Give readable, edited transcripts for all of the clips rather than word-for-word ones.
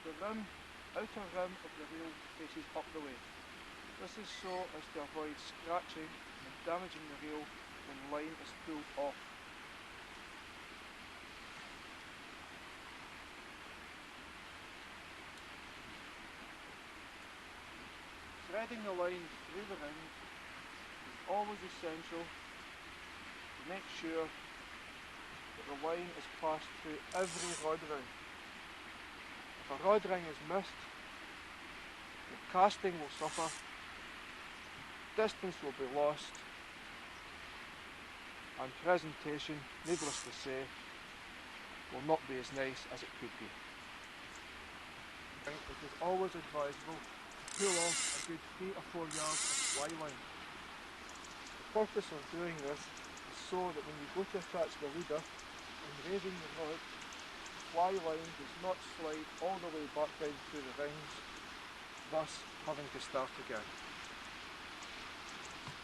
The outer rim of the reel faces up the way. This is so as to avoid scratching and damaging the reel when line is pulled off. Threading the line through the ring is always essential to make sure that the line is passed through every rod ring. If a rod ring is missed, the casting will suffer, distance will be lost, and presentation, needless to say, will not be as nice as it could be. It is always advisable to pull off a good 3 or 4 yards of fly line. The purpose of doing this is so that when you go to attach the leader and raising the rod, the fly line does not slide all the way back down through the rings, thus having to start again.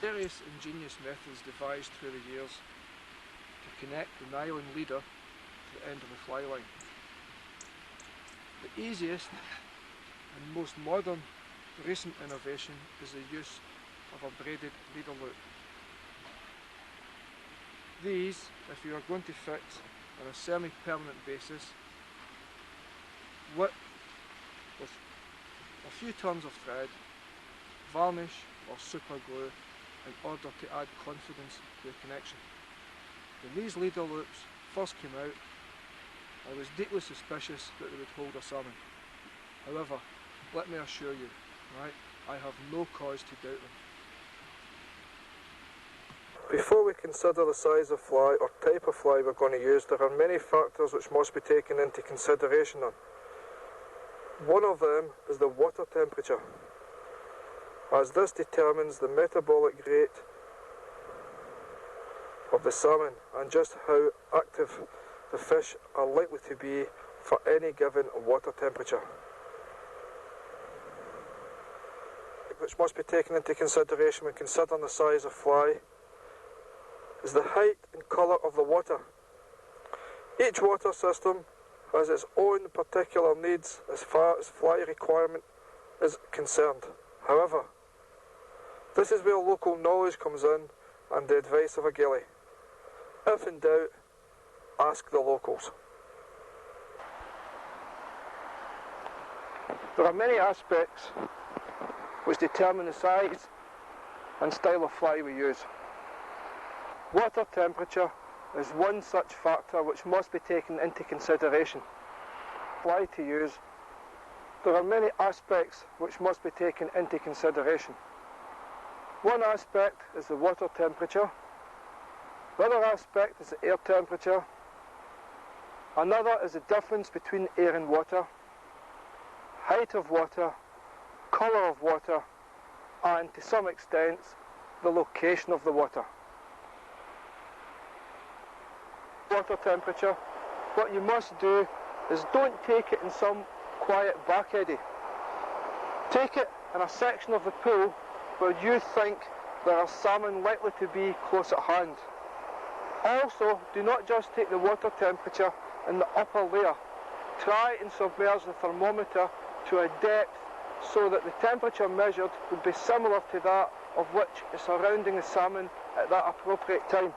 Various ingenious methods devised through the years to connect the nylon leader to the end of the fly line. The easiest and most modern recent innovation is the use of a braided leader loop. These, if you are going to fix on a semi-permanent basis, with a few turns of thread, varnish or super glue in order to add confidence to the connection. When these leader loops first came out, I was deeply suspicious that they would hold a salmon. However, let me assure you, I have no cause to doubt them. Before we consider the size of fly or type of fly we're going to use, there are many factors which must be taken into consideration. One of them is the water temperature, as this determines the metabolic rate of the salmon and just how active the fish are likely to be for any given water temperature. Which must be taken into consideration when considering the size of fly is the height and colour of the water. Each water system has its own particular needs as far as fly requirement is concerned. However, this is where local knowledge comes in and the advice of a gillie. If in doubt, ask the locals. There are many aspects which determine the size and style of fly we use. Water temperature is one such factor which must be taken into consideration. Fly to use, there are many aspects which must be taken into consideration. One aspect is the water temperature, the other aspect is the air temperature, another is the difference between air and water, height of water, colour of water, and to some extent the location of the water. Water temperature, what you must do is don't take it in some quiet back eddy. Take it in a section of the pool where you think there are salmon likely to be close at hand. Also, do not just take the water temperature in the upper layer. Try and submerge the thermometer to a depth so that the temperature measured would be similar to that of which is surrounding the salmon at that appropriate time.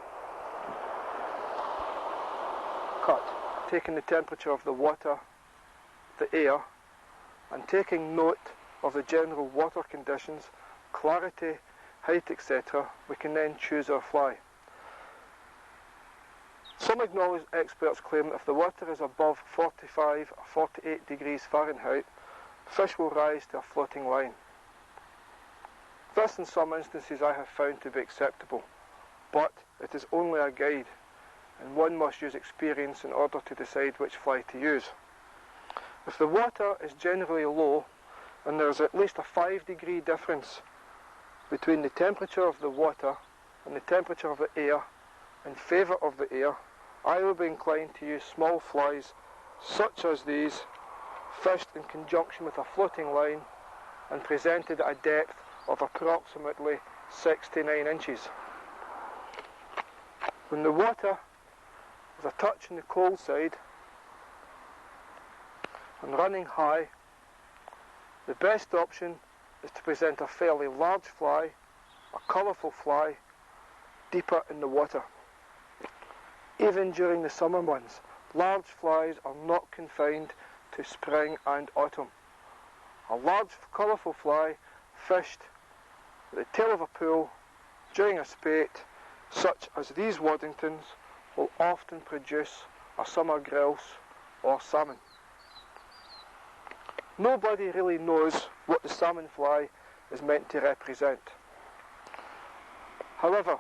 Cut. Taking the temperature of the water, the air, and taking note of the general water conditions, clarity, height, etc., we can then choose our fly. Some acknowledged experts claim that if the water is above 45 or 48 degrees Fahrenheit, fish will rise to a floating line. This in some instances I have found to be acceptable, but it is only a guide, and one must use experience in order to decide which fly to use. If the water is generally low, and there is at least a 5-degree difference between the temperature of the water and the temperature of the air in favour of the air, I will be inclined to use small flies such as these, fished in conjunction with a floating line and presented at a depth of approximately 6 to 9 inches. When the water is a touch on the cold side, and running high, the best option is to present a fairly large fly, a colourful fly, deeper in the water. Even during the summer months, large flies are not confined to spring and autumn. A large colourful fly fished at the tail of a pool during a spate, such as these Waddingtons, will often produce a summer grouse or salmon. Nobody really knows what the salmon fly is meant to represent. However,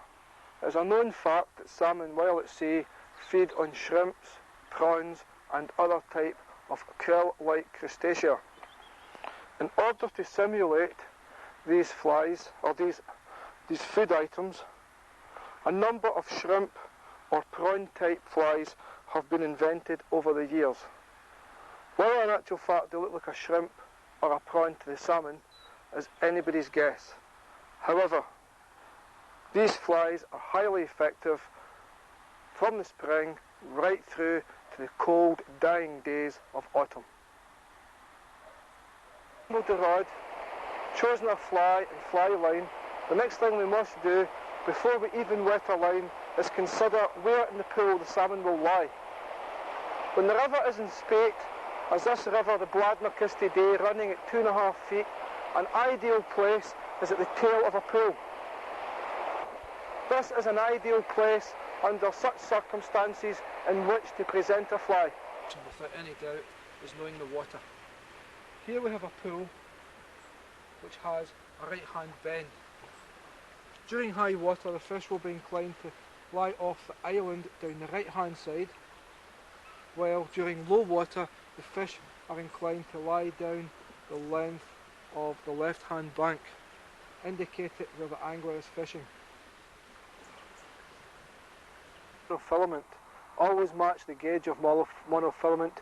it is a known fact that salmon while at sea feed on shrimps, prawns and other type of krill-like crustacea. In order to simulate these flies, or these food items, a number of shrimp or prawn type flies have been invented over the years. Whether in actual fact they look like a shrimp or a prawn to the salmon is anybody's guess. However, these flies are highly effective from the spring right through to the cold, dying days of autumn. With the rod, chosen our fly and fly line, the next thing we must do before we even wet our line is consider where in the pool the salmon will lie. When the river is in spate, as this river, the Bladnoch, is today, running at 2.5 feet, an ideal place is at the tail of a pool. This is an ideal place under such circumstances in which to present a fly. Without any doubt is knowing the water. Here we have a pool which has a right hand bend. During high water the fish will be inclined to lie off the island down the right hand side, while during low water the fish are inclined to lie down the length of the left hand bank, indicating where the angler is fishing. Monofilament. Always match the gauge of monofilament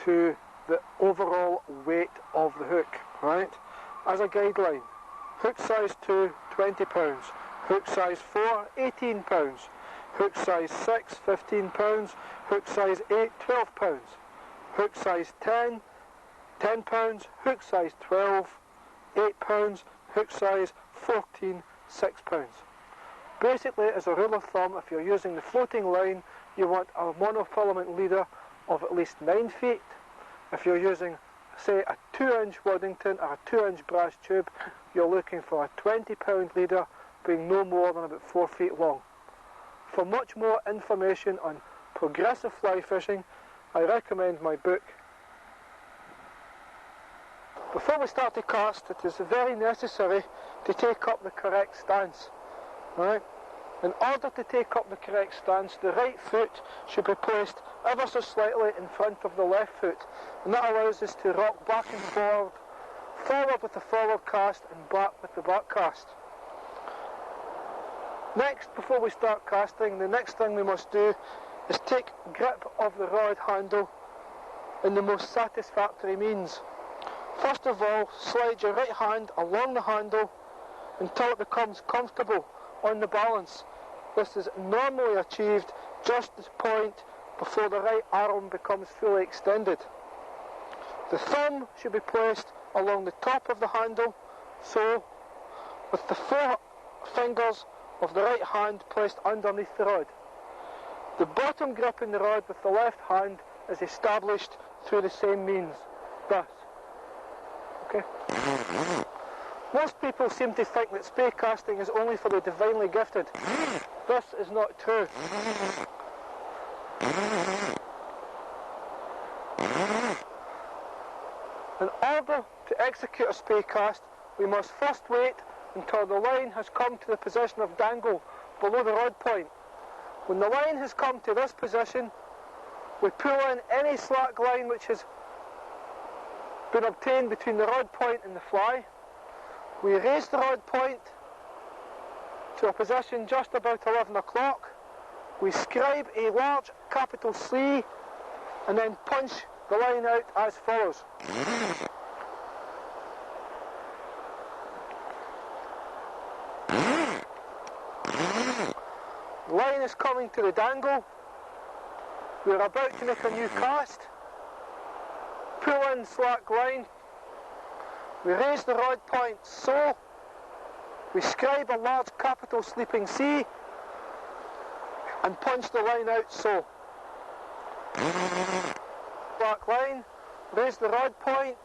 to the overall weight of the hook, right? As a guideline, hook size 2, 20 pounds, hook size 4, 18 pounds, hook size 6, 15 pounds, hook size 8, 12 pounds, hook size 10, 10 pounds, hook size 12, 8 pounds, hook size 14, 6 pounds. Basically, as a rule of thumb, if you're using the floating line, you want a monofilament leader of at least 9 feet. If you're using, say, a 2-inch Waddington or a 2-inch brass tube, you're looking for a 20-pound leader being no more than about 4 feet long. For much more information on progressive fly fishing, I recommend my book. Before we start to cast, it is very necessary to take up the correct stance. Right? In order to take up the correct stance, the right foot should be placed ever so slightly in front of the left foot, and that allows us to rock back and forward, forward with the forward cast and back with the back cast. Next, before we start casting, the next thing we must do is take grip of the rod handle in the most satisfactory means. First of all, slide your right hand along the handle until it becomes comfortable on the balance. This is normally achieved just at the point before the right arm becomes fully extended. The thumb should be placed along the top of the handle, so with the 4 fingers of the right hand placed underneath the rod. The bottom grip in the rod with the left hand is established through the same means, thus. Okay? Most people seem to think that spey casting is only for the divinely gifted. This is not true. In order to execute a spey cast, we must first wait until the line has come to the position of dangle below the rod point. When the line has come to this position, we pull in any slack line which has been obtained between the rod point and the fly. We raise the rod point to a position just about 11 o'clock. We scribe a large capital C and then punch the line out as follows. The line is coming to the dangle. We're about to make a new cast. Pull in slack line, we raise the rod point so, we scribe a large capital sleeping C and punch the line out so. Slack line, raise the rod point,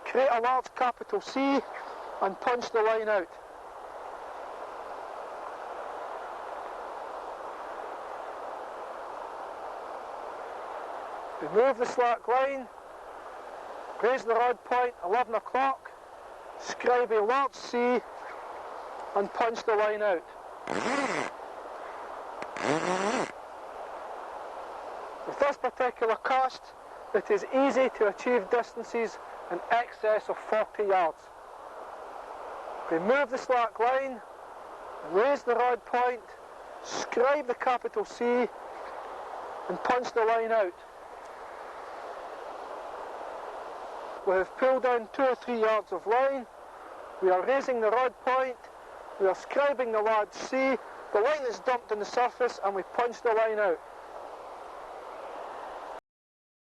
create a large capital C and punch the line out. Remove the slack line, raise the rod point 11 o'clock, scribe a large C and punch the line out. With this particular cast, it is easy to achieve distances in excess of 40 yards. Remove the slack line, raise the rod point, scribe the capital C and punch the line out. We have pulled down 2 or 3 yards of line, we are raising the rod point, we are scribing the large C, the line is dumped on the surface and we punch the line out.